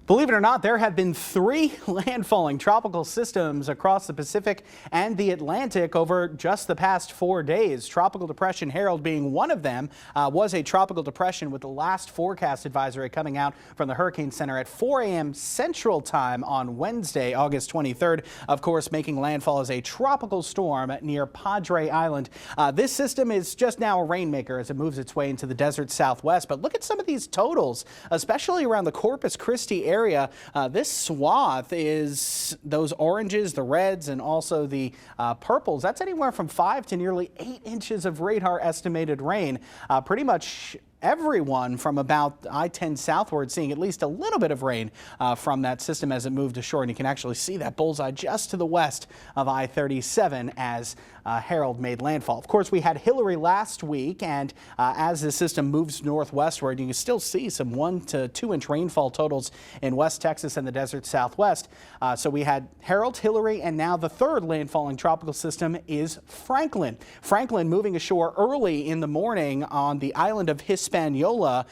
Believe it or not, there have been 3 landfalling tropical systems across the Pacific and the Atlantic over just the past 4 days. Tropical Depression Harold being one of them was a tropical depression with the last forecast advisory coming out from the Hurricane Center at 4 a.m. Central Time on Wednesday, August 23rd. Of course, making landfall as a tropical storm near Padre Island. This system is just now a rainmaker as it moves its way into the desert Southwest. But look at some of these totals, especially around the Corpus Christi area. This swath is those oranges, the reds, and also the purples. That's anywhere from 5 to nearly 8 inches of radar estimated rain. Pretty much everyone from about I-10 southward seeing at least a little bit of rain from that system as it moved ashore. And you can actually see that bullseye just to the west of I-37 as Harold made landfall. Of course, we had Hillary last week, and as the system moves northwestward, you can still see some 1 to 2 inch rainfall totals in West Texas and the desert Southwest. So we had Harold, Hillary, and now the third landfalling tropical system is Franklin. Franklin moving ashore early in the morning on the island of Hispaniola,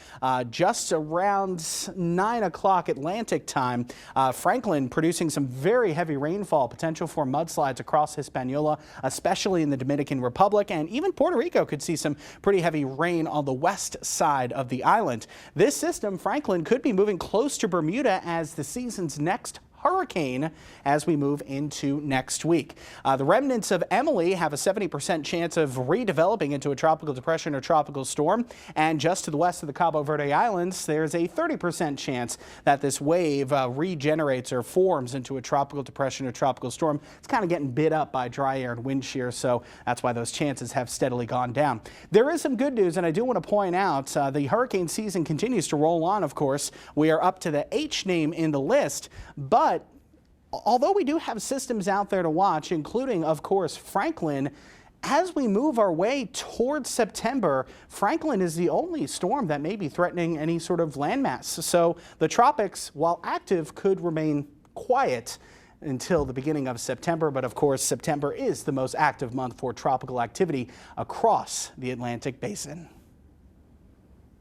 just around 9 o'clock Atlantic time. Franklin producing some very heavy rainfall, potential for mudslides across Hispaniola, especially in the Dominican Republic, and even Puerto Rico could see some pretty heavy rain on the west side of the island. This system, Franklin, could be moving close to Bermuda as the season's next hurricane as we move into next week. The remnants of Emily have a 70% chance of redeveloping into a tropical depression or tropical storm. And just to the west of the Cabo Verde Islands, there's a 30% chance that this wave regenerates or forms into a tropical depression or tropical storm. It's kind of getting bit up by dry air and wind shear, so that's why those chances have steadily gone down. There is some good news, and I do want to point out the hurricane season continues to roll on, of course. We are up to the H name in the list, but although we do have systems out there to watch, including, of course, Franklin, as we move our way towards September, Franklin is the only storm that may be threatening any sort of landmass. So the tropics, while active, could remain quiet until the beginning of September. But of course, September is the most active month for tropical activity across the Atlantic basin.